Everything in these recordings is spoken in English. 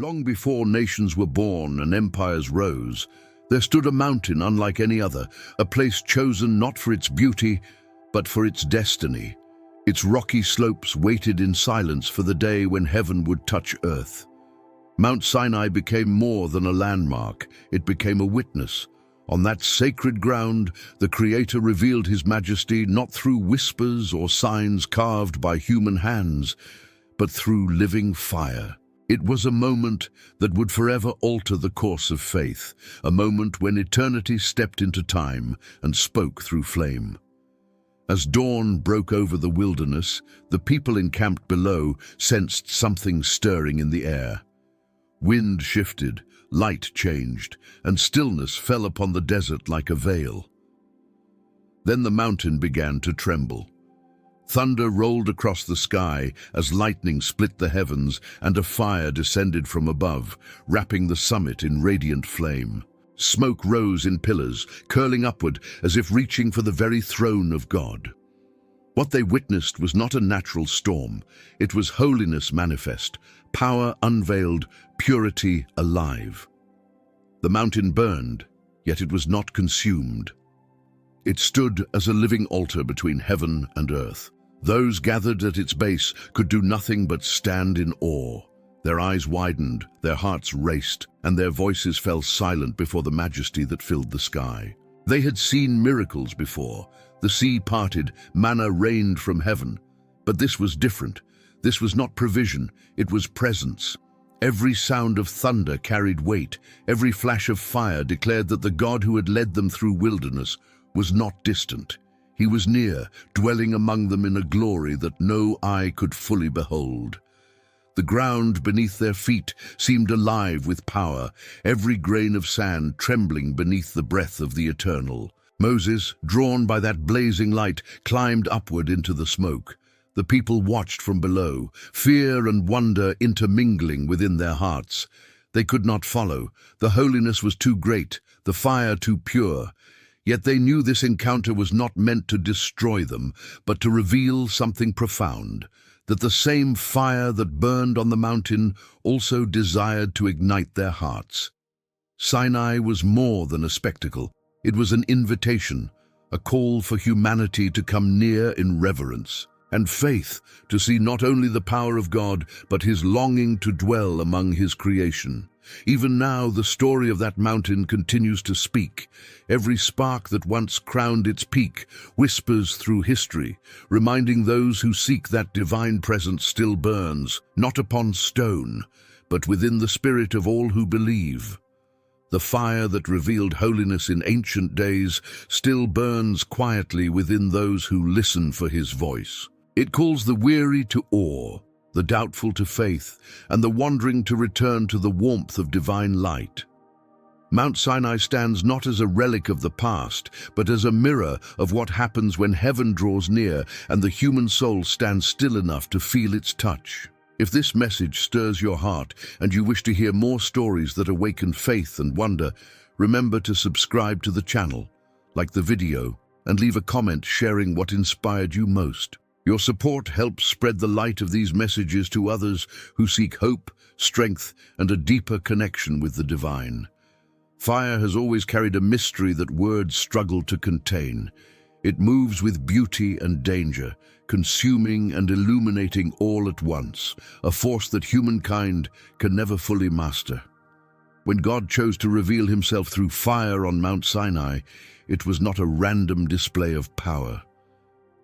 Long before nations were born and empires rose, there stood a mountain unlike any other, a place chosen not for its beauty, but for its destiny. Its rocky slopes waited in silence for the day when heaven would touch earth. Mount Sinai became more than a landmark, it became a witness. On that sacred ground, the Creator revealed His majesty not through whispers or signs carved by human hands, but through living fire. It was a moment that would forever alter the course of faith, a moment when eternity stepped into time and spoke through flame. As dawn broke over the wilderness, the people encamped below sensed something stirring in the air. Wind shifted, light changed, and stillness fell upon the desert like a veil. Then the mountain began to tremble. Thunder rolled across the sky as lightning split the heavens, and a fire descended from above, wrapping the summit in radiant flame. Smoke rose in pillars, curling upward as if reaching for the very throne of God. What they witnessed was not a natural storm. It was holiness manifest, power unveiled, purity alive. The mountain burned, yet it was not consumed. It stood as a living altar between heaven and earth. Those gathered at its base could do nothing but stand in awe. Their eyes widened, their hearts raced, and their voices fell silent before the majesty that filled the sky. They had seen miracles before. The sea parted, manna rained from heaven. But this was different. This was not provision, it was presence. Every sound of thunder carried weight. Every flash of fire declared that the God who had led them through wilderness was not distant. He was near, dwelling among them in a glory that no eye could fully behold. The ground beneath their feet seemed alive with power, every grain of sand trembling beneath the breath of the Eternal. Moses, drawn by that blazing light, climbed upward into the smoke. The people watched from below, fear and wonder intermingling within their hearts. They could not follow. The holiness was too great, the fire too pure. Yet they knew this encounter was not meant to destroy them, but to reveal something profound, that the same fire that burned on the mountain also desired to ignite their hearts. Sinai was more than a spectacle. It was an invitation, a call for humanity to come near in reverence, and faith to see not only the power of God, but His longing to dwell among His creation. Even now, the story of that mountain continues to speak. Every spark that once crowned its peak whispers through history, reminding those who seek that divine presence still burns, not upon stone, but within the spirit of all who believe. The fire that revealed holiness in ancient days still burns quietly within those who listen for His voice. It calls the weary to awe, the doubtful to faith, and the wandering to return to the warmth of divine light. Mount Sinai stands not as a relic of the past, but as a mirror of what happens when heaven draws near and the human soul stands still enough to feel its touch. If this message stirs your heart and you wish to hear more stories that awaken faith and wonder, remember to subscribe to the channel, like the video, and leave a comment sharing what inspired you most. Your support helps spread the light of these messages to others who seek hope, strength, and a deeper connection with the divine. Fire has always carried a mystery that words struggle to contain. It moves with beauty and danger, consuming and illuminating all at once, a force that humankind can never fully master. When God chose to reveal Himself through fire on Mount Sinai, it was not a random display of power.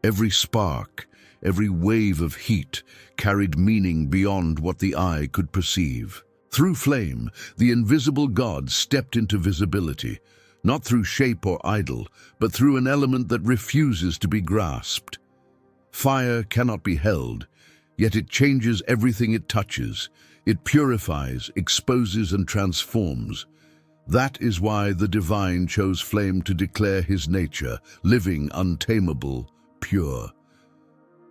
Every spark, every wave of heat carried meaning beyond what the eye could perceive. Through flame, the invisible God stepped into visibility, not through shape or idol, but through an element that refuses to be grasped. Fire cannot be held, yet it changes everything it touches. It purifies, exposes, and transforms. That is why the divine chose flame to declare His nature, living, untamable, pure.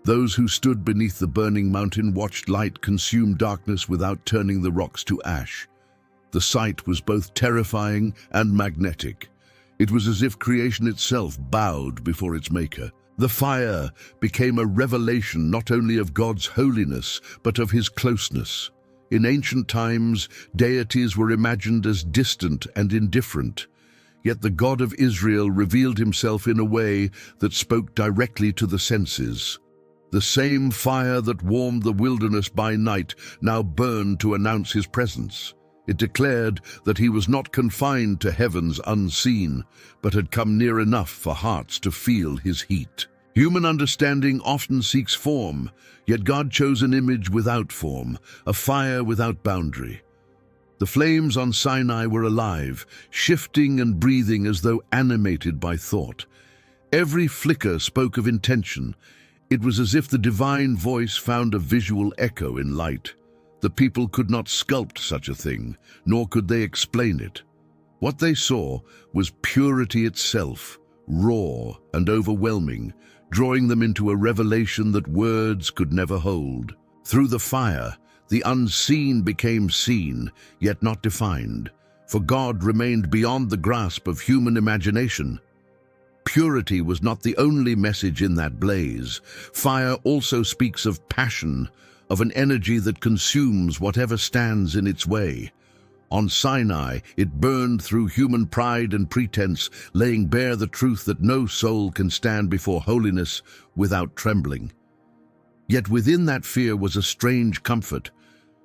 Those who stood beneath the burning mountain watched light consume darkness without turning the rocks to ash. The sight was both terrifying and magnetic. It was as if creation itself bowed before its maker. The fire became a revelation not only of God's holiness, but of His closeness. In ancient times, deities were imagined as distant and indifferent. Yet the God of Israel revealed himself in a way that spoke directly to the senses. The same fire that warmed the wilderness by night now burned to announce his presence. It declared that he was not confined to heavens unseen, but had come near enough for hearts to feel his heat. Human understanding often seeks form, yet God chose an image without form, a fire without boundary. The flames on Sinai were alive, shifting and breathing as though animated by thought. Every flicker spoke of intention. It was as if the divine voice found a visual echo in light. The people could not sculpt such a thing, nor could they explain it. What they saw was purity itself, raw and overwhelming, drawing them into a revelation that words could never hold. Through the fire, the unseen became seen, yet not defined, for God remained beyond the grasp of human imagination. Purity was not the only message in that blaze. Fire also speaks of passion, of an energy that consumes whatever stands in its way. On Sinai, it burned through human pride and pretense, laying bare the truth that no soul can stand before holiness without trembling. Yet within that fear was a strange comfort,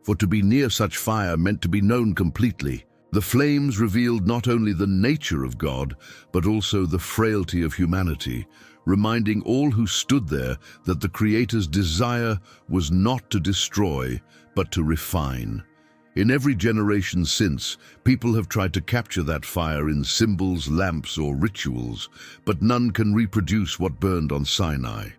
for to be near such fire meant to be known completely. The flames revealed not only the nature of God, but also the frailty of humanity, reminding all who stood there that the Creator's desire was not to destroy, but to refine. In every generation since, people have tried to capture that fire in symbols, lamps, or rituals, but none can reproduce what burned on Sinai.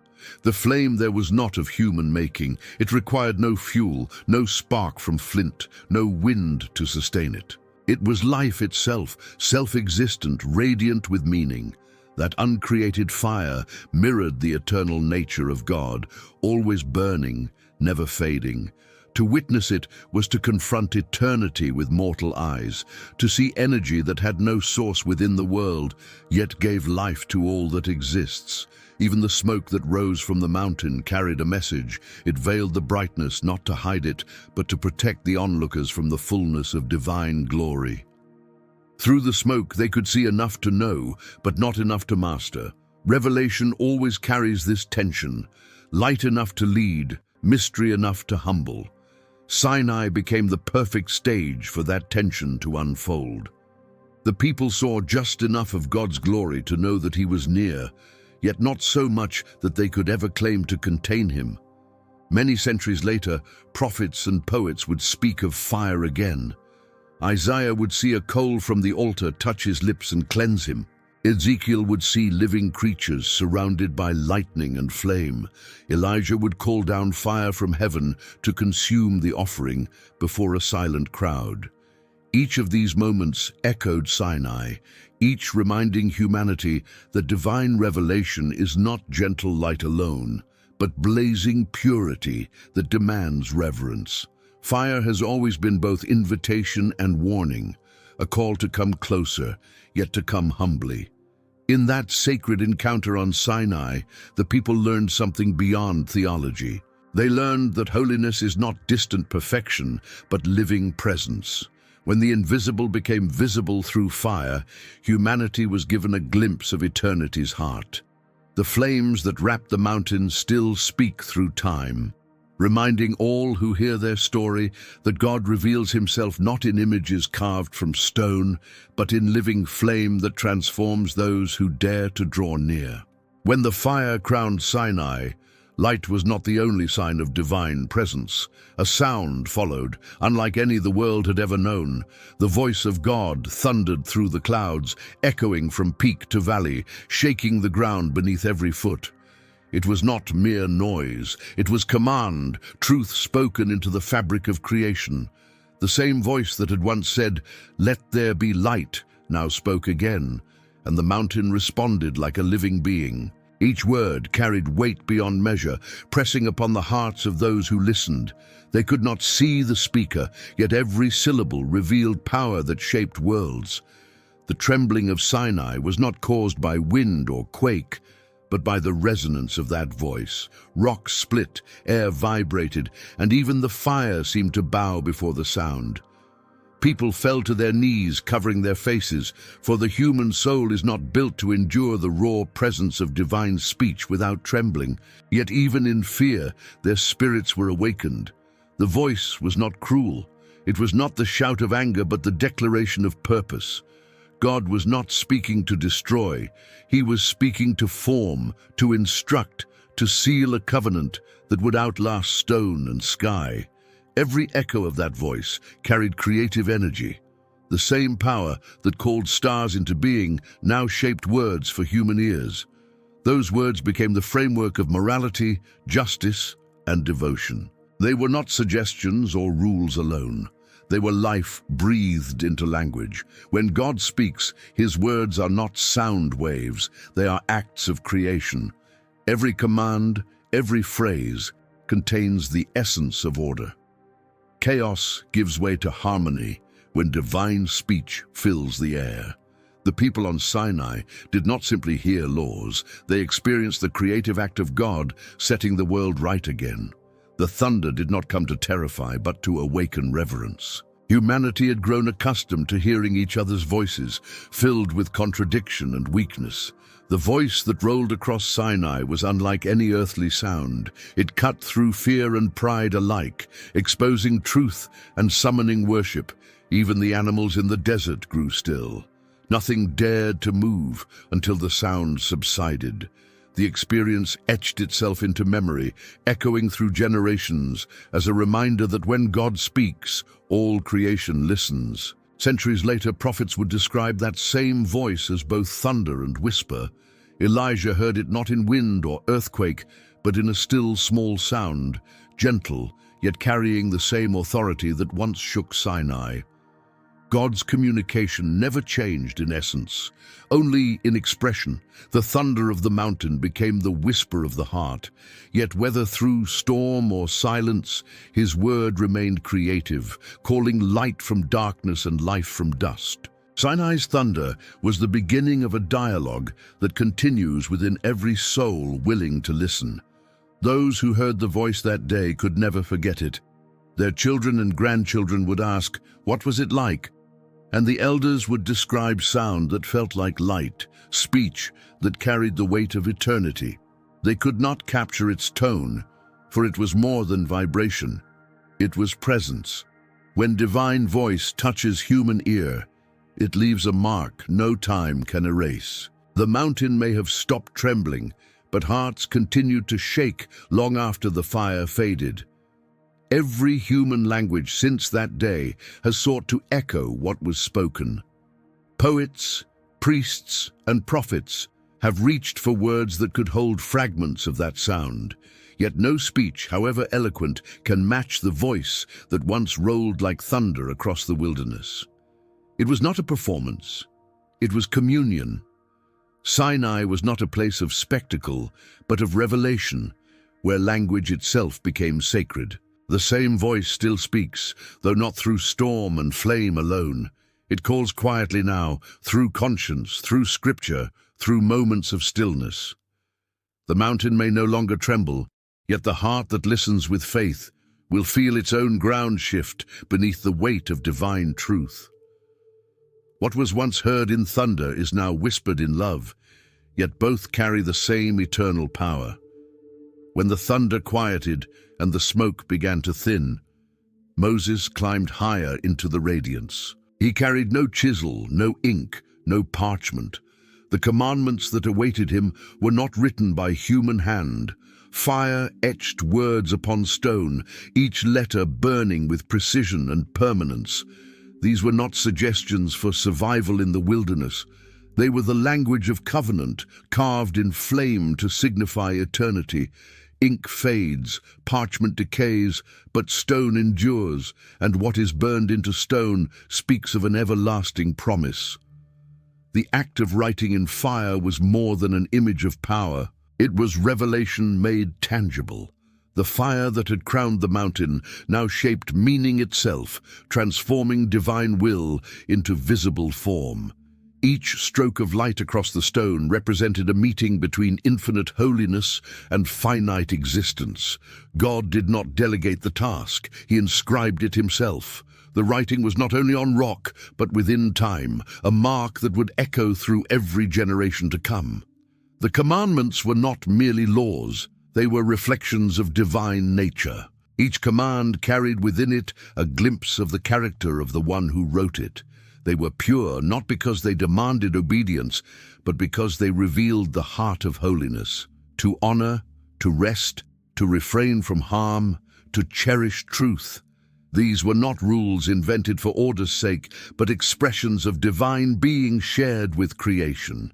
The flame there was not of human making. It required no fuel, no spark from flint, no wind to sustain it. It was life itself, self-existent, radiant with meaning. That uncreated fire mirrored the eternal nature of God, always burning, never fading. To witness it was to confront eternity with mortal eyes, to see energy that had no source within the world, yet gave life to all that exists. Even the smoke that rose from the mountain carried a message. It veiled the brightness, not to hide it, but to protect the onlookers from the fullness of divine glory. Through the smoke they could see enough to know, but not enough to master. Revelation always carries this tension: light enough to lead, mystery enough to humble. Sinai became the perfect stage for that tension to unfold. The people saw just enough of God's glory to know that he was near, yet not so much that they could ever claim to contain him. Many centuries later, prophets and poets would speak of fire again. Isaiah would see a coal from the altar touch his lips and cleanse him. Ezekiel would see living creatures surrounded by lightning and flame. Elijah would call down fire from heaven to consume the offering before a silent crowd. Each of these moments echoed Sinai, each reminding humanity that divine revelation is not gentle light alone, but blazing purity that demands reverence. Fire has always been both invitation and warning, a call to come closer, yet to come humbly. In that sacred encounter on Sinai, the people learned something beyond theology. They learned that holiness is not distant perfection, but living presence. When the invisible became visible through fire, humanity was given a glimpse of eternity's heart. The flames that wrap the mountains still speak through time, reminding all who hear their story that God reveals himself not in images carved from stone, but in living flame that transforms those who dare to draw near. When the fire crowned Sinai, light was not the only sign of divine presence. A sound followed, unlike any the world had ever known. The voice of God thundered through the clouds, echoing from peak to valley, shaking the ground beneath every foot. It was not mere noise, it was command, truth spoken into the fabric of creation. The same voice that had once said, "Let there be light," now spoke again, and the mountain responded like a living being. Each word carried weight beyond measure, pressing upon the hearts of those who listened. They could not see the speaker, yet every syllable revealed power that shaped worlds. The trembling of Sinai was not caused by wind or quake, but by the resonance of that voice. Rocks split, air vibrated, and even the fire seemed to bow before the sound. People fell to their knees, covering their faces, for the human soul is not built to endure the raw presence of divine speech without trembling. Yet even in fear, their spirits were awakened. The voice was not cruel. It was not the shout of anger, but the declaration of purpose. God was not speaking to destroy. He was speaking to form, to instruct, to seal a covenant that would outlast stone and sky. Every echo of that voice carried creative energy. The same power that called stars into being now shaped words for human ears. Those words became the framework of morality, justice, and devotion. They were not suggestions or rules alone. They were life breathed into language. When God speaks, his words are not sound waves, they are acts of creation. Every command, every phrase contains the essence of order. Chaos gives way to harmony when divine speech fills the air. The people on Sinai did not simply hear laws, they experienced the creative act of God setting the world right again. The thunder did not come to terrify, but to awaken reverence. Humanity had grown accustomed to hearing each other's voices, filled with contradiction and weakness. The voice that rolled across Sinai was unlike any earthly sound. It cut through fear and pride alike, exposing truth and summoning worship. Even the animals in the desert grew still. Nothing dared to move until the sound subsided. The experience etched itself into memory, echoing through generations as a reminder that when God speaks, all creation listens. Centuries later, prophets would describe that same voice as both thunder and whisper. Elijah heard it not in wind or earthquake, but in a still small sound, gentle, yet carrying the same authority that once shook Sinai. God's communication never changed in essence, only in expression. The thunder of the mountain became the whisper of the heart. Yet whether through storm or silence, his word remained creative, calling light from darkness and life from dust. Sinai's thunder was the beginning of a dialogue that continues within every soul willing to listen. Those who heard the voice that day could never forget it. Their children and grandchildren would ask, "What was it like?" And the elders would describe sound that felt like light, speech that carried the weight of eternity. They could not capture its tone, for it was more than vibration. It was presence. When divine voice touches human ear, it leaves a mark no time can erase. The mountain may have stopped trembling, but hearts continued to shake long after the fire faded. Every human language since that day has sought to echo what was spoken. Poets, priests, and prophets have reached for words that could hold fragments of that sound. Yet no speech, however eloquent, can match the voice that once rolled like thunder across the wilderness. It was not a performance, it was communion. Sinai was not a place of spectacle, but of revelation, where language itself became sacred. The same voice still speaks, though not through storm and flame alone. It calls quietly now, through conscience, through scripture, through moments of stillness. The mountain may no longer tremble, yet the heart that listens with faith will feel its own ground shift beneath the weight of divine truth. What was once heard in thunder is now whispered in love, yet both carry the same eternal power. When the thunder quieted and the smoke began to thin, Moses climbed higher into the radiance. He carried no chisel, no ink, no parchment. The commandments that awaited him were not written by human hand. Fire etched words upon stone, each letter burning with precision and permanence. These were not suggestions for survival in the wilderness. They were the language of covenant, carved in flame to signify eternity. Ink fades, parchment decays, but stone endures, and what is burned into stone speaks of an everlasting promise. The act of writing in fire was more than an image of power. It was revelation made tangible. The fire that had crowned the mountain now shaped meaning itself, transforming divine will into visible form. Each stroke of light across the stone represented a meeting between infinite holiness and finite existence. God did not delegate the task, he inscribed it himself. The writing was not only on rock, but within time, a mark that would echo through every generation to come. The commandments were not merely laws, they were reflections of divine nature. Each command carried within it a glimpse of the character of the one who wrote it. They were pure not because they demanded obedience, but because they revealed the heart of holiness. To honor, to rest, to refrain from harm, to cherish truth. These were not rules invented for order's sake, but expressions of divine being shared with creation.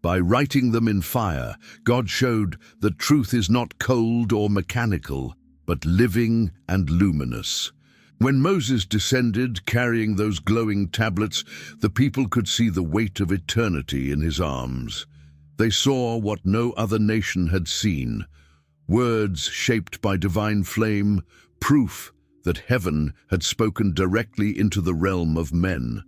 By writing them in fire, God showed that truth is not cold or mechanical, but living and luminous. When Moses descended, carrying those glowing tablets, the people could see the weight of eternity in his arms. They saw what no other nation had seen, words shaped by divine flame, proof that heaven had spoken directly into the realm of men.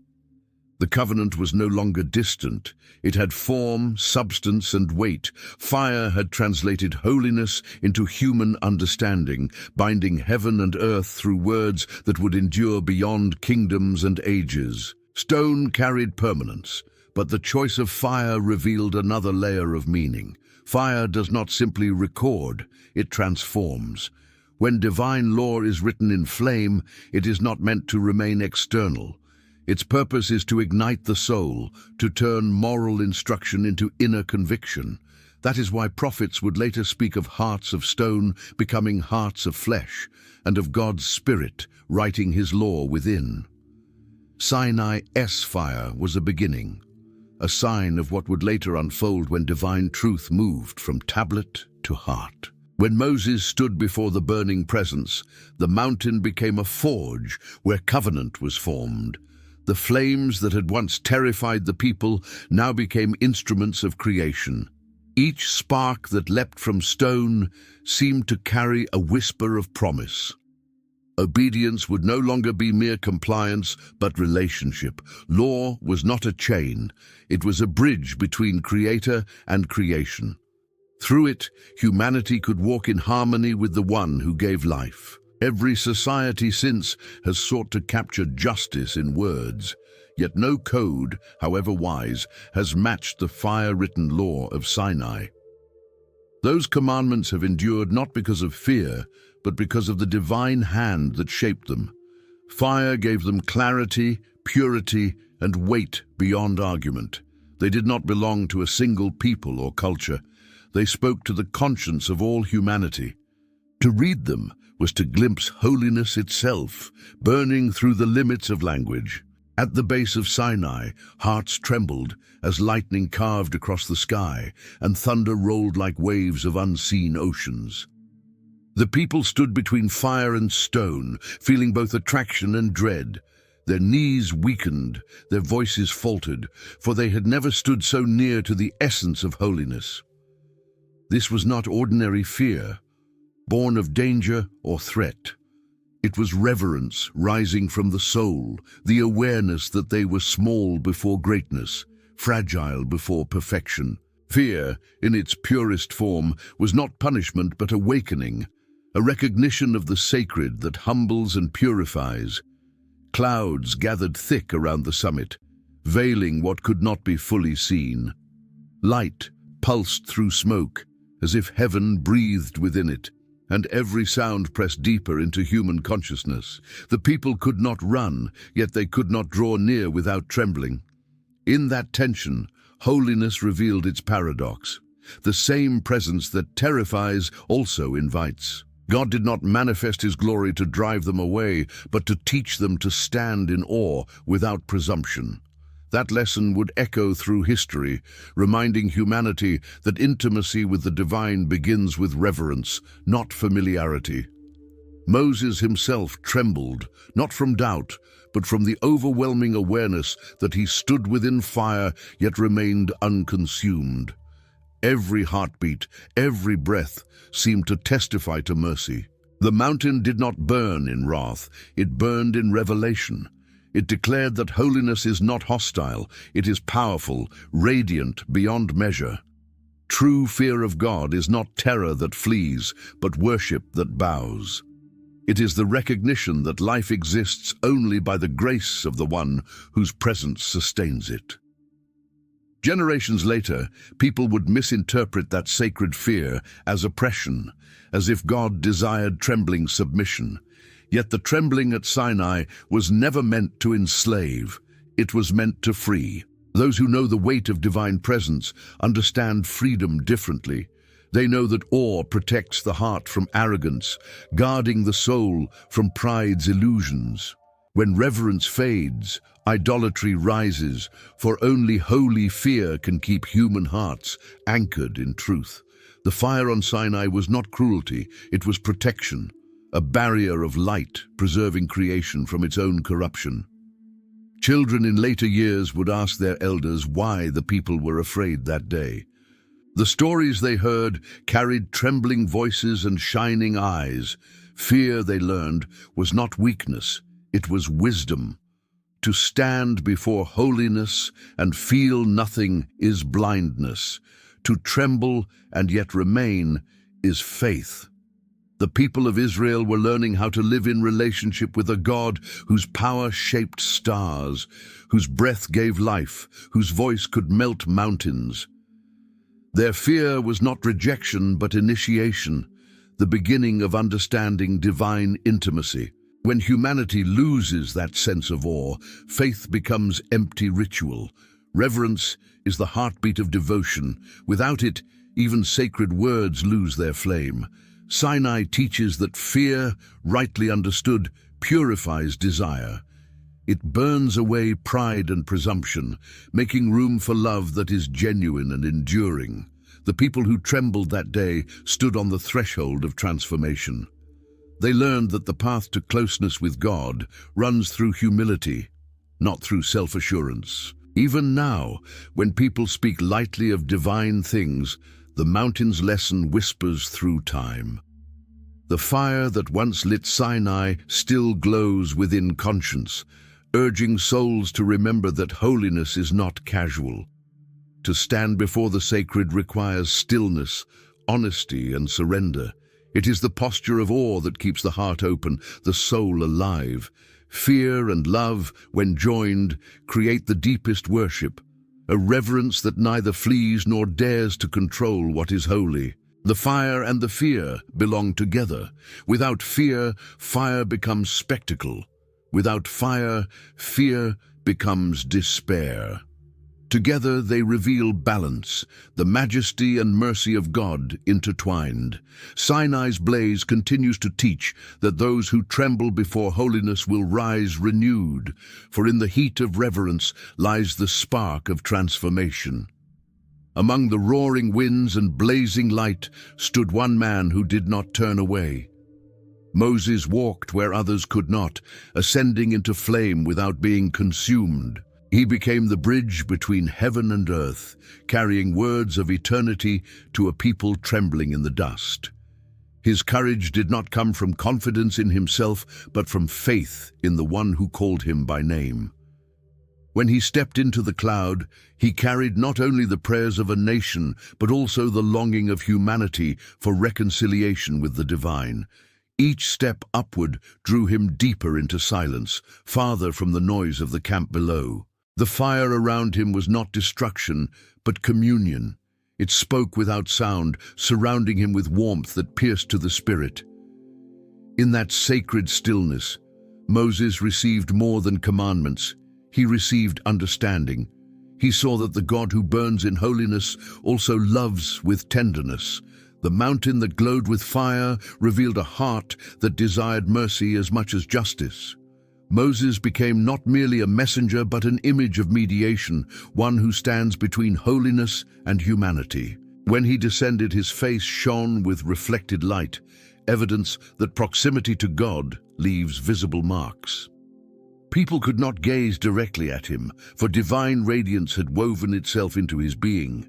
The covenant was no longer distant. It had form, substance, and weight. Fire had translated holiness into human understanding, binding heaven and earth through words that would endure beyond kingdoms and ages. Stone carried permanence, but the choice of fire revealed another layer of meaning. Fire does not simply record, it transforms. When divine law is written in flame, it is not meant to remain external. Its purpose is to ignite the soul, to turn moral instruction into inner conviction. That is why prophets would later speak of hearts of stone becoming hearts of flesh, and of God's Spirit writing his law within. Sinai's fire was a beginning, a sign of what would later unfold when divine truth moved from tablet to heart. When Moses stood before the burning presence, the mountain became a forge where covenant was formed. The flames that had once terrified the people now became instruments of creation. Each spark that leapt from stone seemed to carry a whisper of promise. Obedience would no longer be mere compliance, but relationship. Law was not a chain, it was a bridge between creator and creation. Through it, humanity could walk in harmony with the one who gave life. Every society since has sought to capture justice in words, yet no code, however wise, has matched the fire-written law of Sinai. Those commandments have endured not because of fear, but because of the divine hand that shaped them. Fire gave them clarity, purity, and weight beyond argument. They did not belong to a single people or culture. They spoke to the conscience of all humanity. To read them was to glimpse holiness itself, burning through the limits of language. At the base of Sinai, hearts trembled as lightning carved across the sky, and thunder rolled like waves of unseen oceans. The people stood between fire and stone, feeling both attraction and dread. Their knees weakened, their voices faltered, for they had never stood so near to the essence of holiness. This was not ordinary fear, born of danger or threat. It was reverence rising from the soul, the awareness that they were small before greatness, fragile before perfection. Fear, in its purest form, was not punishment but awakening, a recognition of the sacred that humbles and purifies. Clouds gathered thick around the summit, veiling what could not be fully seen. Light pulsed through smoke, as if heaven breathed within it, and every sound pressed deeper into human consciousness. The people could not run, yet they could not draw near without trembling. In that tension, holiness revealed its paradox. The same presence that terrifies also invites. God did not manifest his glory to drive them away, but to teach them to stand in awe without presumption. That lesson would echo through history, reminding humanity that intimacy with the divine begins with reverence, not familiarity. Moses himself trembled, not from doubt, but from the overwhelming awareness that he stood within fire yet remained unconsumed. Every heartbeat, every breath seemed to testify to mercy. The mountain did not burn in wrath, it burned in revelation. It declared that holiness is not hostile, it is powerful, radiant beyond measure. True fear of God is not terror that flees, but worship that bows. It is the recognition that life exists only by the grace of the one whose presence sustains it. Generations later, people would misinterpret that sacred fear as oppression, as if God desired trembling submission. Yet the trembling at Sinai was never meant to enslave, it was meant to free. Those who know the weight of divine presence understand freedom differently. They know that awe protects the heart from arrogance, guarding the soul from pride's illusions. When reverence fades, idolatry rises, for only holy fear can keep human hearts anchored in truth. The fire on Sinai was not cruelty, it was protection, a barrier of light preserving creation from its own corruption. Children in later years would ask their elders why the people were afraid that day. The stories they heard carried trembling voices and shining eyes. Fear, they learned, was not weakness, it was wisdom. To stand before holiness and feel nothing is blindness. To tremble and yet remain is faith. The people of Israel were learning how to live in relationship with a God whose power shaped stars, whose breath gave life, whose voice could melt mountains. Their fear was not rejection but initiation, the beginning of understanding divine intimacy. When humanity loses that sense of awe, faith becomes empty ritual. Reverence is the heartbeat of devotion. Without it, even sacred words lose their flame. Sinai teaches that fear, rightly understood, purifies desire. It burns away pride and presumption, making room for love that is genuine and enduring. The people who trembled that day stood on the threshold of transformation. They learned that the path to closeness with God runs through humility, not through self-assurance. Even now, when people speak lightly of divine things, the mountain's lesson whispers through time. The fire that once lit Sinai still glows within conscience, urging souls to remember that holiness is not casual. To stand before the sacred requires stillness, honesty, and surrender. It is the posture of awe that keeps the heart open, the soul alive. Fear and love, when joined, create the deepest worship, a reverence that neither flees nor dares to control what is holy. The fire and the fear belong together. Without fear, fire becomes spectacle. Without fire, fear becomes despair. Together they reveal balance, the majesty and mercy of God intertwined. Sinai's blaze continues to teach that those who tremble before holiness will rise renewed, for in the heat of reverence lies the spark of transformation. Among the roaring winds and blazing light stood one man who did not turn away. Moses walked where others could not, ascending into flame without being consumed. He became the bridge between heaven and earth, carrying words of eternity to a people trembling in the dust. His courage did not come from confidence in himself, but from faith in the one who called him by name. When he stepped into the cloud, he carried not only the prayers of a nation, but also the longing of humanity for reconciliation with the divine. Each step upward drew him deeper into silence, farther from the noise of the camp below. The fire around him was not destruction, but communion. It spoke without sound, surrounding him with warmth that pierced to the spirit. In that sacred stillness, Moses received more than commandments. He received understanding. He saw that the God who burns in holiness also loves with tenderness. The mountain that glowed with fire revealed a heart that desired mercy as much as justice. Moses became not merely a messenger but an image of mediation, one who stands between holiness and humanity. When he descended, his face shone with reflected light, evidence that proximity to God leaves visible marks. People could not gaze directly at him, for divine radiance had woven itself into his being.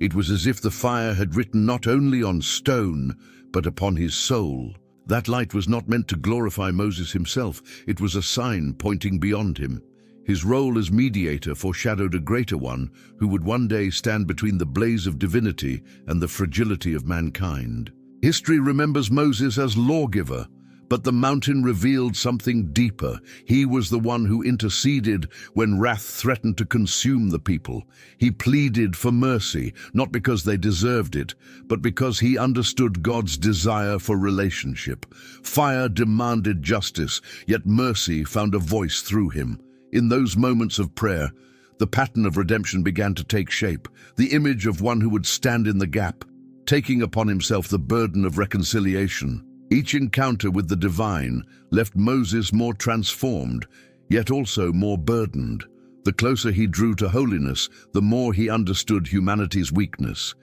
It was as if the fire had written not only on stone, but upon his soul. That light was not meant to glorify Moses himself. It was a sign pointing beyond him. His role as mediator foreshadowed a greater one who would one day stand between the blaze of divinity and the fragility of mankind. History remembers Moses as lawgiver, but the mountain revealed something deeper. He was the one who interceded when wrath threatened to consume the people. He pleaded for mercy, not because they deserved it, but because he understood God's desire for relationship. Fire demanded justice, yet mercy found a voice through him. In those moments of prayer, the pattern of redemption began to take shape, the image of one who would stand in the gap, taking upon himself the burden of reconciliation. Each encounter with the divine left Moses more transformed, yet also more burdened. The closer he drew to holiness, the more he understood humanity's weakness.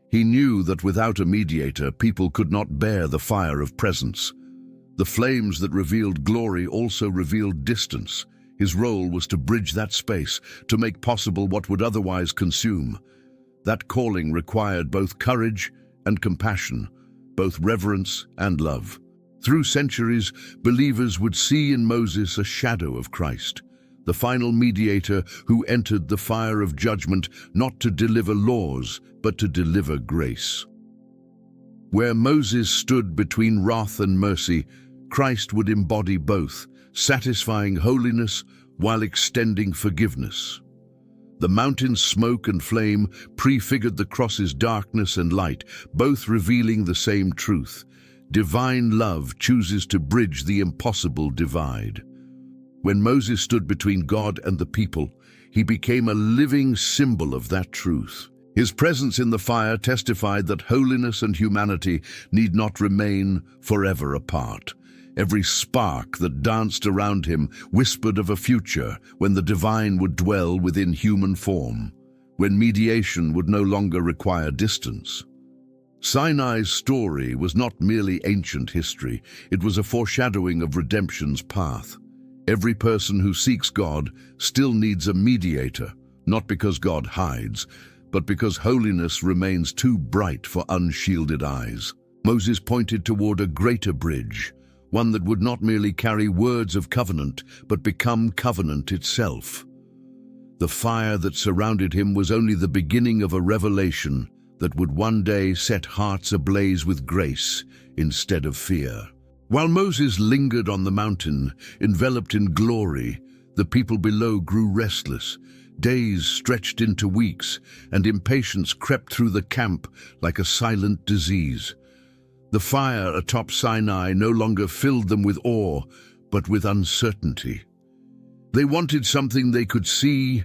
He knew that without a mediator, people could not bear the fire of presence. The flames that revealed glory also revealed distance. His role was to bridge that space, to make possible what would otherwise consume. That calling required both courage and compassion, both reverence and love. Through centuries, believers would see in Moses a shadow of Christ, the final mediator who entered the fire of judgment not to deliver laws, but to deliver grace. Where Moses stood between wrath and mercy, Christ would embody both, satisfying holiness while extending forgiveness. The mountain's smoke and flame prefigured the cross's darkness and light, both revealing the same truth. Divine love chooses to bridge the impossible divide. When Moses stood between God and the people, he became a living symbol of that truth. His presence in the fire testified that holiness and humanity need not remain forever apart. Every spark that danced around him whispered of a future when the divine would dwell within human form, when mediation would no longer require distance. Sinai's story was not merely ancient history, it was a foreshadowing of redemption's path. Every person who seeks God still needs a mediator, not because God hides, but because holiness remains too bright for unshielded eyes. Moses pointed toward a greater bridge, one that would not merely carry words of covenant, but become covenant itself. The fire that surrounded him was only the beginning of a revelation that would one day set hearts ablaze with grace instead of fear. While Moses lingered on the mountain, enveloped in glory, the people below grew restless. Days stretched into weeks, and impatience crept through the camp like a silent disease. The fire atop Sinai no longer filled them with awe, but with uncertainty. They wanted something they could see,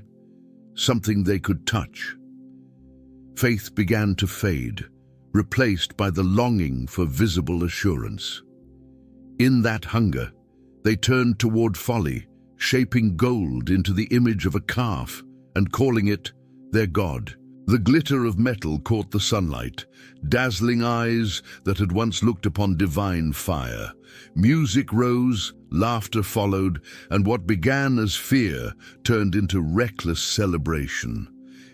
something they could touch. Faith began to fade, replaced by the longing for visible assurance. In that hunger, they turned toward folly, shaping gold into the image of a calf and calling it their god. The glitter of metal caught the sunlight, dazzling eyes that had once looked upon divine fire. Music rose, laughter followed, and what began as fear turned into reckless celebration.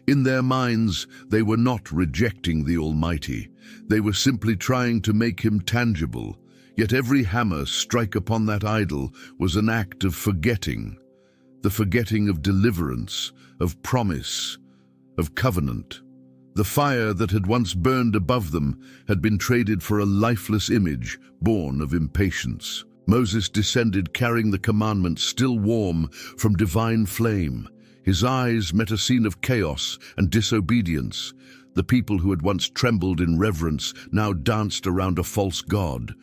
In their minds, they were not rejecting the Almighty. They were simply trying to make him tangible. Yet every hammer strike upon that idol was an act of forgetting. The forgetting of deliverance, of promise, of covenant. The fire that had once burned above them had been traded for a lifeless image born of impatience. Moses descended carrying the commandments still warm from divine flame. His eyes met a scene of chaos and disobedience. The people who had once trembled in reverence now danced around a false god.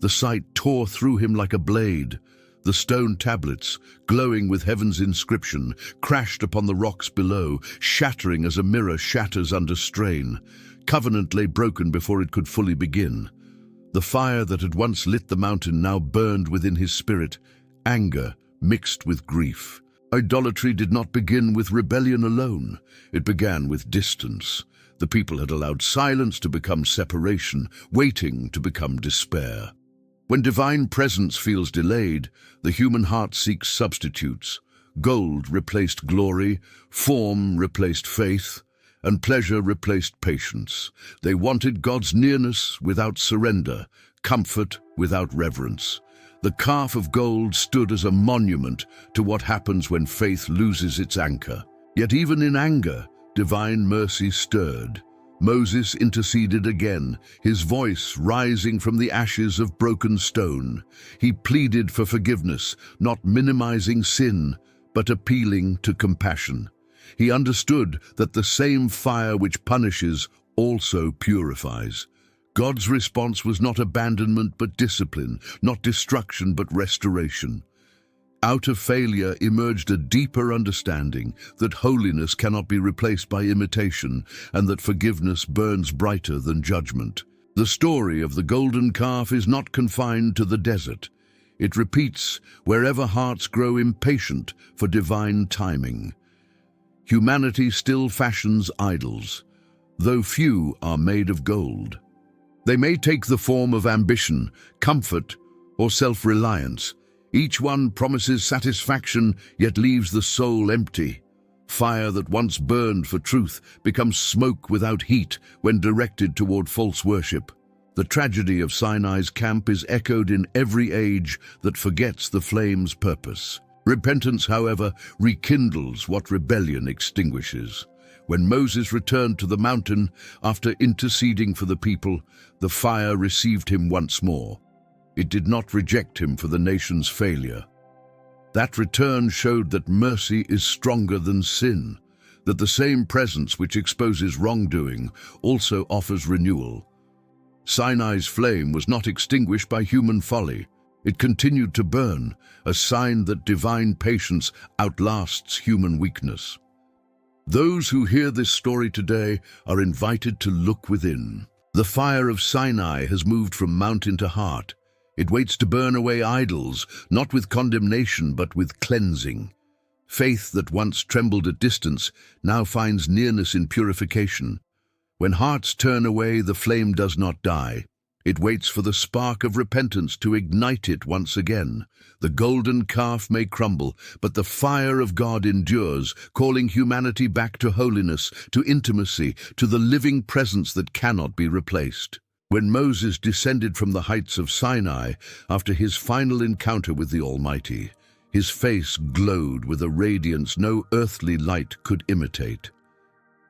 The sight tore through him like a blade. The stone tablets, glowing with heaven's inscription, crashed upon the rocks below, shattering as a mirror shatters under strain. Covenant lay broken before it could fully begin. The fire that had once lit the mountain now burned within his spirit, anger mixed with grief. Idolatry did not begin with rebellion alone. It began with distance. The people had allowed silence to become separation, waiting to become despair. When divine presence feels delayed, the human heart seeks substitutes. Gold replaced glory, form replaced faith, and pleasure replaced patience. They wanted God's nearness without surrender, comfort without reverence. The calf of gold stood as a monument to what happens when faith loses its anchor. Yet even in anger, divine mercy stirred. Moses interceded again, his voice rising from the ashes of broken stone. He pleaded for forgiveness, not minimizing sin, but appealing to compassion. He understood that the same fire which punishes also purifies. God's response was not abandonment but discipline, not destruction but restoration. Out of failure emerged a deeper understanding that holiness cannot be replaced by imitation and that forgiveness burns brighter than judgment. The story of the golden calf is not confined to the desert. It repeats wherever hearts grow impatient for divine timing. Humanity still fashions idols, though few are made of gold. They may take the form of ambition, comfort, or self-reliance. Each one promises satisfaction, yet leaves the soul empty. Fire that once burned for truth becomes smoke without heat when directed toward false worship. The tragedy of Sinai's camp is echoed in every age that forgets the flame's purpose. Repentance, however, rekindles what rebellion extinguishes. When Moses returned to the mountain after interceding for the people, the fire received him once more. It did not reject him for the nation's failure. That return showed that mercy is stronger than sin, that the same presence which exposes wrongdoing also offers renewal. Sinai's flame was not extinguished by human folly. It continued to burn, a sign that divine patience outlasts human weakness. Those who hear this story today are invited to look within. The fire of Sinai has moved from mountain to heart. It waits to burn away idols, not with condemnation but with cleansing. Faith that once trembled at distance now finds nearness in purification. When hearts turn away, the flame does not die. It waits for the spark of repentance to ignite it once again. The golden calf may crumble, but the fire of God endures, calling humanity back to holiness, to intimacy, to the living presence that cannot be replaced. When Moses descended from the heights of Sinai after his final encounter with the Almighty, his face glowed with a radiance no earthly light could imitate.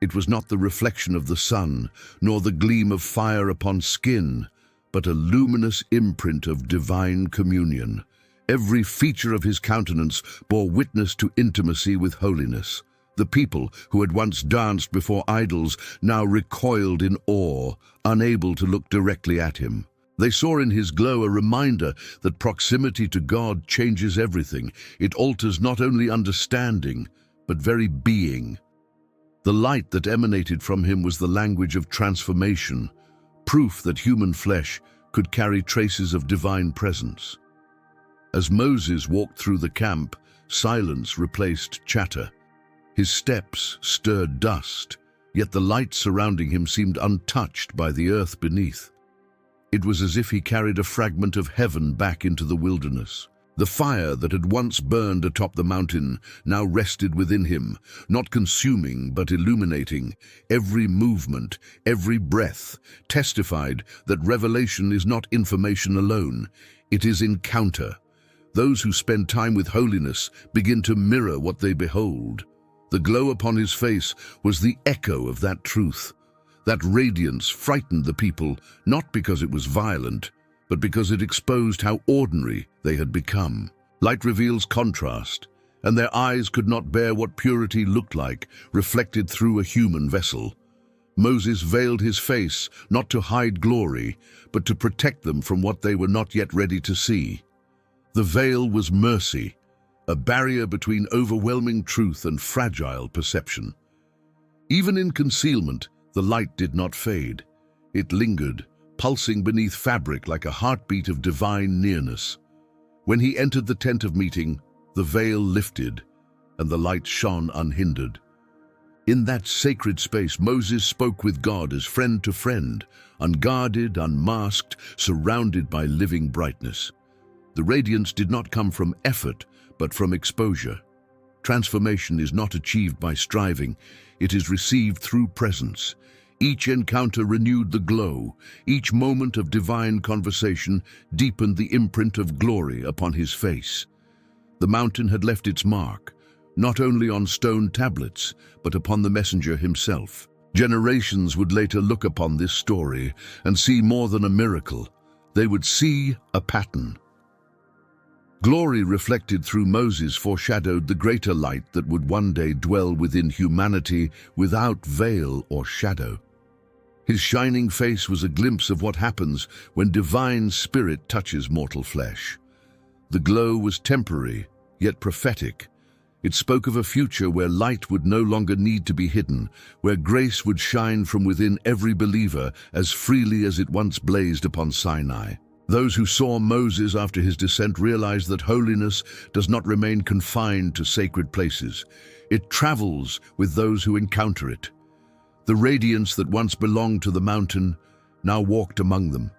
It was not the reflection of the sun, nor the gleam of fire upon skin, but a luminous imprint of divine communion. Every feature of his countenance bore witness to intimacy with holiness. The people who had once danced before idols now recoiled in awe, unable to look directly at him. They saw in his glow a reminder that proximity to God changes everything. It alters not only understanding, but very being. The light that emanated from him was the language of transformation, proof that human flesh could carry traces of divine presence. As Moses walked through the camp, silence replaced chatter. His steps stirred dust, yet the light surrounding him seemed untouched by the earth beneath. It was as if he carried a fragment of heaven back into the wilderness. The fire that had once burned atop the mountain now rested within him, not consuming but illuminating. Every movement, every breath testified that revelation is not information alone, it is encounter. Those who spend time with holiness begin to mirror what they behold. The glow upon his face was the echo of that truth. That radiance frightened the people, not because it was violent, but because it exposed how ordinary they had become. Light reveals contrast, and their eyes could not bear what purity looked like, reflected through a human vessel. Moses veiled his face, not to hide glory, but to protect them from what they were not yet ready to see. The veil was mercy, a barrier between overwhelming truth and fragile perception. Even in concealment, the light did not fade. It lingered, pulsing beneath fabric like a heartbeat of divine nearness. When he entered the tent of meeting, the veil lifted, and the light shone unhindered. In that sacred space, Moses spoke with God as friend to friend, unguarded, unmasked, surrounded by living brightness. The radiance did not come from effort, but from exposure. Transformation is not achieved by striving, it is received through presence. Each encounter renewed the glow, each moment of divine conversation deepened the imprint of glory upon his face. The mountain had left its mark, not only on stone tablets, but upon the messenger himself. Generations would later look upon this story and see more than a miracle. They would see a pattern. Glory reflected through Moses foreshadowed the greater light that would one day dwell within humanity without veil or shadow. His shining face was a glimpse of what happens when divine spirit touches mortal flesh. The glow was temporary, yet prophetic. It spoke of a future where light would no longer need to be hidden, where grace would shine from within every believer as freely as it once blazed upon Sinai. Those who saw Moses after his descent realized that holiness does not remain confined to sacred places. It travels with those who encounter it. The radiance that once belonged to the mountain now walked among them.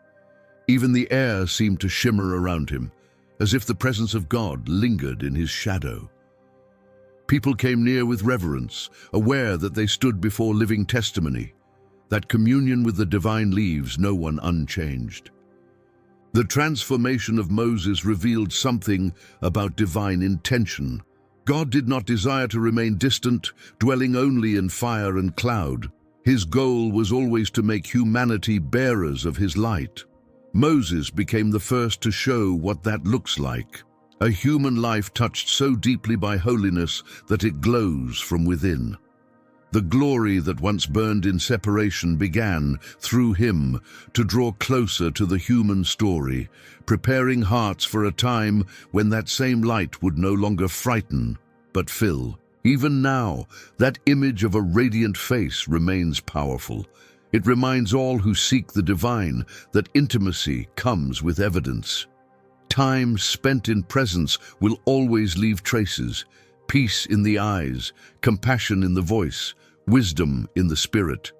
Even the air seemed to shimmer around him, as if the presence of God lingered in his shadow. People came near with reverence, aware that they stood before living testimony. That communion with the divine leaves no one unchanged. The transformation of Moses revealed something about divine intention. God did not desire to remain distant, dwelling only in fire and cloud. His goal was always to make humanity bearers of his light. Moses became the first to show what that looks like. A human life touched so deeply by holiness that it glows from within. The glory that once burned in separation began, through him, to draw closer to the human story, preparing hearts for a time when that same light would no longer frighten, but fill. Even now, that image of a radiant face remains powerful. It reminds all who seek the divine that intimacy comes with evidence. Time spent in presence will always leave traces. Peace in the eyes, compassion in the voice, wisdom in the spirit.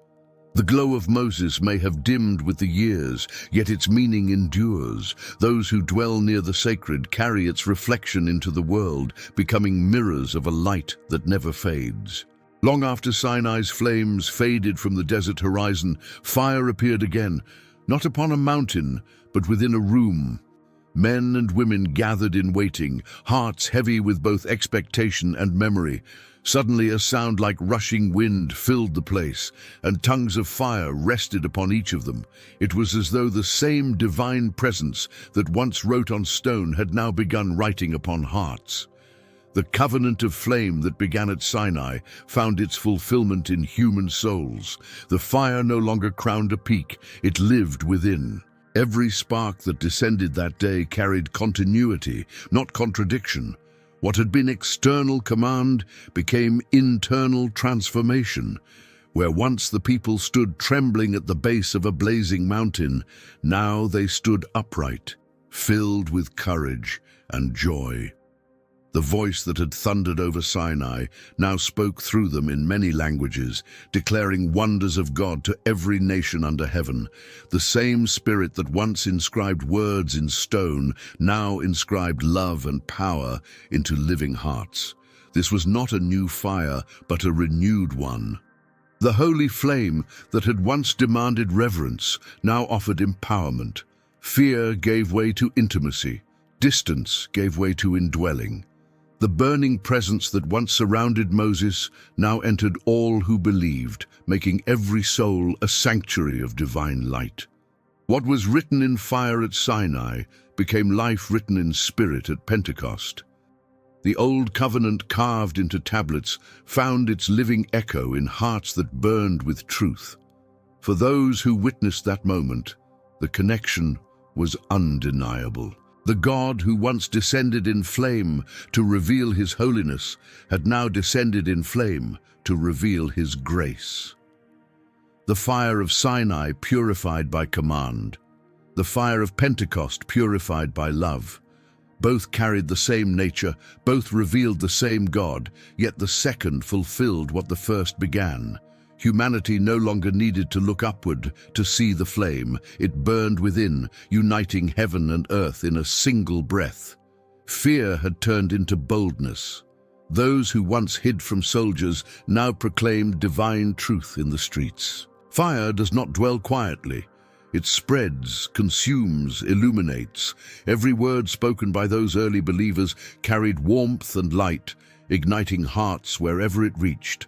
The glow of Moses may have dimmed with the years, yet its meaning endures. Those who dwell near the sacred carry its reflection into the world, becoming mirrors of a light that never fades. Long after Sinai's flames faded from the desert horizon, fire appeared again, not upon a mountain, but within a room. Men and women gathered in waiting, hearts heavy with both expectation and memory. Suddenly a sound like rushing wind filled the place, and tongues of fire rested upon each of them. It was as though the same divine presence that once wrote on stone had now begun writing upon hearts. The covenant of flame that began at Sinai found its fulfillment in human souls. The fire no longer crowned a peak, it lived within. Every spark that descended that day carried continuity, not contradiction. What had been external command became internal transformation. Where once the people stood trembling at the base of a blazing mountain, now they stood upright, filled with courage and joy. The voice that had thundered over Sinai now spoke through them in many languages, declaring wonders of God to every nation under heaven. The same Spirit that once inscribed words in stone now inscribed love and power into living hearts. This was not a new fire, but a renewed one. The holy flame that had once demanded reverence now offered empowerment. Fear gave way to intimacy. Distance gave way to indwelling. The burning presence that once surrounded Moses now entered all who believed, making every soul a sanctuary of divine light. What was written in fire at Sinai became life written in spirit at Pentecost. The old covenant carved into tablets found its living echo in hearts that burned with truth. For those who witnessed that moment, the connection was undeniable. The God who once descended in flame to reveal his holiness had now descended in flame to reveal his grace. The fire of Sinai purified by command. The fire of Pentecost purified by love. Both carried the same nature, both revealed the same God, yet the second fulfilled what the first began. Humanity no longer needed to look upward to see the flame. It burned within, uniting heaven and earth in a single breath. Fear had turned into boldness. Those who once hid from soldiers now proclaimed divine truth in the streets. Fire does not dwell quietly. It spreads, consumes, illuminates. Every word spoken by those early believers carried warmth and light, igniting hearts wherever it reached.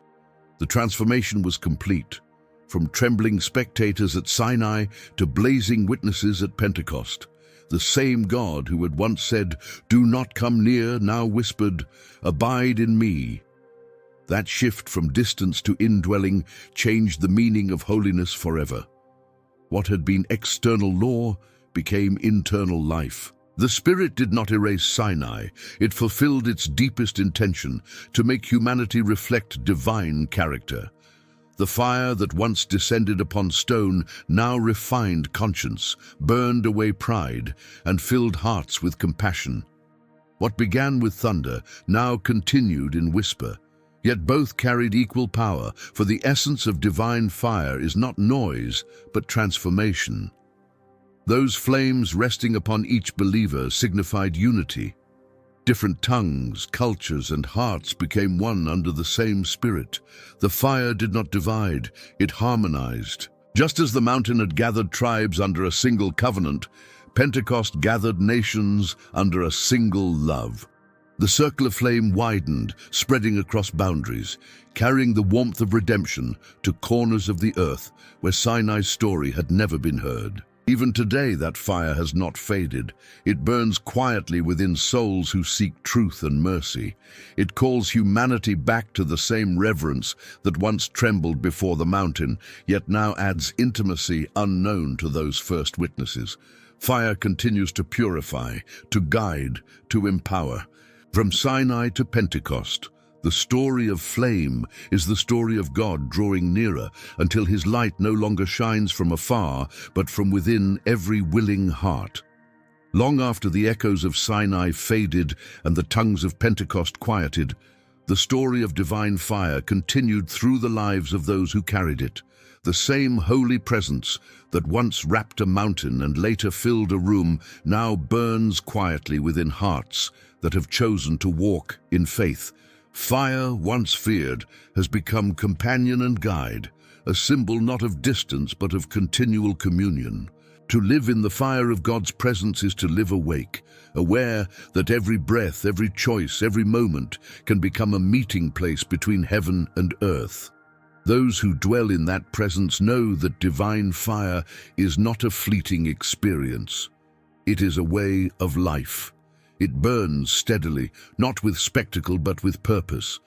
The transformation was complete, from trembling spectators at Sinai to blazing witnesses at Pentecost. The same God who had once said, "Do not come near," now whispered, "Abide in me." That shift from distance to indwelling changed the meaning of holiness forever. What had been external law became internal life. The Spirit did not erase Sinai. It fulfilled its deepest intention, to make humanity reflect divine character. The fire that once descended upon stone now refined conscience, burned away pride, and filled hearts with compassion. What began with thunder now continued in whisper. Yet both carried equal power, for the essence of divine fire is not noise, but transformation. Those flames resting upon each believer signified unity. Different tongues, cultures, and hearts became one under the same Spirit. The fire did not divide, it harmonized. Just as the mountain had gathered tribes under a single covenant, Pentecost gathered nations under a single love. The circle of flame widened, spreading across boundaries, carrying the warmth of redemption to corners of the earth where Sinai's story had never been heard. Even today, that fire has not faded. It burns quietly within souls who seek truth and mercy. It calls humanity back to the same reverence that once trembled before the mountain, yet now adds intimacy unknown to those first witnesses. Fire continues to purify, to guide, to empower. From Sinai to Pentecost, the story of flame is the story of God drawing nearer until his light no longer shines from afar, but from within every willing heart. Long after the echoes of Sinai faded and the tongues of Pentecost quieted, the story of divine fire continued through the lives of those who carried it. The same holy presence that once wrapped a mountain and later filled a room now burns quietly within hearts that have chosen to walk in faith. Fire, once feared, has become companion and guide, a symbol not of distance but of continual communion. To live in the fire of God's presence is to live awake, aware that every breath, every choice, every moment can become a meeting place between heaven and earth. Those who dwell in that presence know that divine fire is not a fleeting experience. It is a way of life. It burns steadily, not with spectacle but with purpose.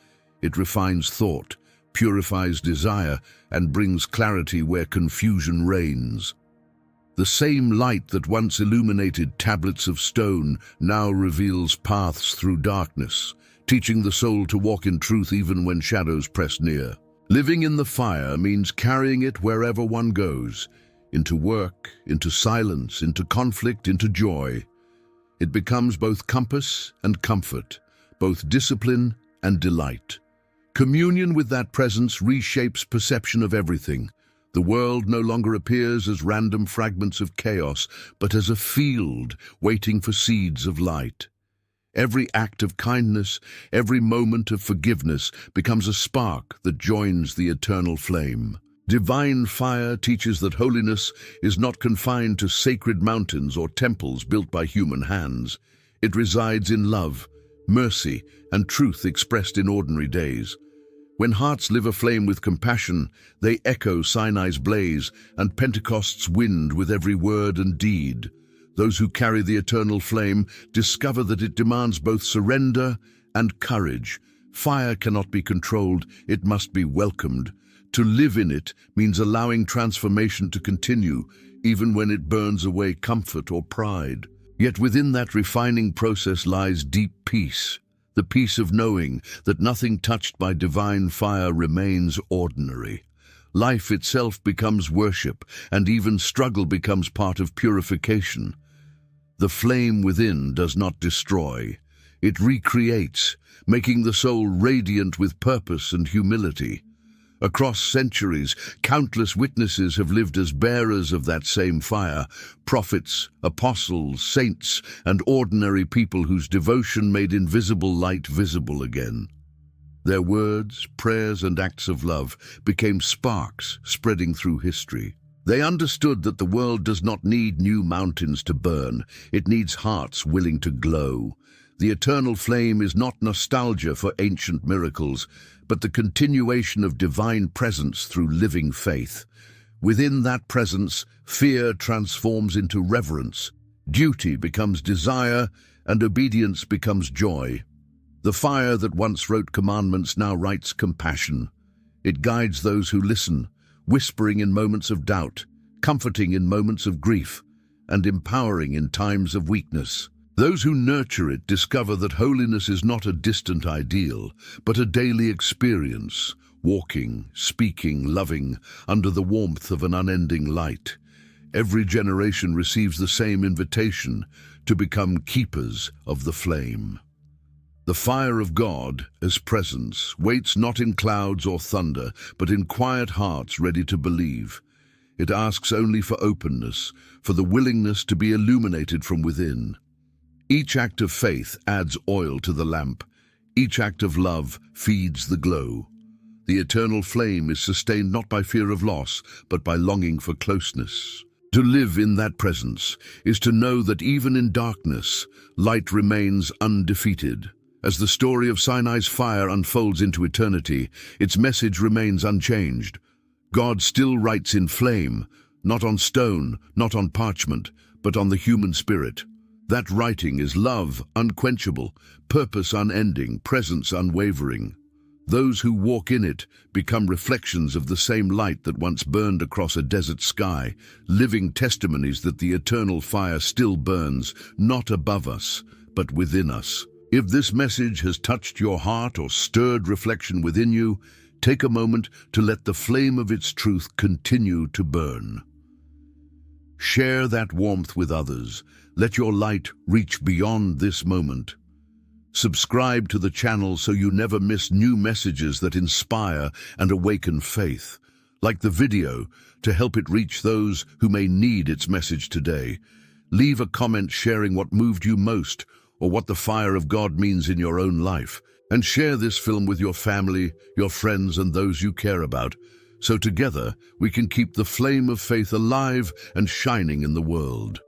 It refines thought, purifies desire, and brings clarity where confusion reigns. The same light that once illuminated tablets of stone now reveals paths through darkness, teaching the soul to walk in truth even when shadows press near. Living in the fire means carrying it wherever one goes, into work, into silence, into conflict, into joy. It becomes both compass and comfort, both discipline and delight. Communion with that presence reshapes perception of everything. The world no longer appears as random fragments of chaos, but as a field waiting for seeds of light. Every act of kindness, every moment of forgiveness becomes a spark that joins the eternal flame. Divine fire teaches that holiness is not confined to sacred mountains or temples built by human hands. It resides in love, mercy, and truth expressed in ordinary days. When hearts live aflame with compassion, they echo Sinai's blaze and Pentecost's wind with every word and deed. Those who carry the eternal flame discover that it demands both surrender and courage. Fire cannot be controlled, it must be welcomed. To live in it means allowing transformation to continue, even when it burns away comfort or pride. Yet within that refining process lies deep peace, the peace of knowing that nothing touched by divine fire remains ordinary. Life itself becomes worship, and even struggle becomes part of purification. The flame within does not destroy. It recreates, making the soul radiant with purpose and humility. Across centuries, countless witnesses have lived as bearers of that same fire, prophets, apostles, saints, and ordinary people whose devotion made invisible light visible again. Their words, prayers, and acts of love became sparks spreading through history. They understood that the world does not need new mountains to burn, it needs hearts willing to glow. The eternal flame is not nostalgia for ancient miracles, but the continuation of divine presence through living faith. Within that presence, fear transforms into reverence, duty becomes desire, and obedience becomes joy. The fire that once wrote commandments now writes compassion. It guides those who listen, whispering in moments of doubt, comforting in moments of grief, and empowering in times of weakness. Those who nurture it discover that holiness is not a distant ideal, but a daily experience, walking, speaking, loving, under the warmth of an unending light. Every generation receives the same invitation to become keepers of the flame. The fire of God, as presence, waits not in clouds or thunder, but in quiet hearts ready to believe. It asks only for openness, for the willingness to be illuminated from within. Each act of faith adds oil to the lamp. Each act of love feeds the glow. The eternal flame is sustained not by fear of loss, but by longing for closeness. To live in that presence is to know that even in darkness, light remains undefeated. As the story of Sinai's fire unfolds into eternity, its message remains unchanged. God still writes in flame, not on stone, not on parchment, but on the human spirit. That writing is love, unquenchable, purpose unending, presence unwavering. Those who walk in it become reflections of the same light that once burned across a desert sky, living testimonies that the eternal fire still burns, not above us, but within us. If this message has touched your heart or stirred reflection within you, take a moment to let the flame of its truth continue to burn. Share that warmth with others. Let your light reach beyond this moment. Subscribe to the channel so you never miss new messages that inspire and awaken faith. Like the video to help it reach those who may need its message today. Leave a comment sharing what moved you most or what the fire of God means in your own life. And share this film with your family, your friends, and those you care about, so together we can keep the flame of faith alive and shining in the world.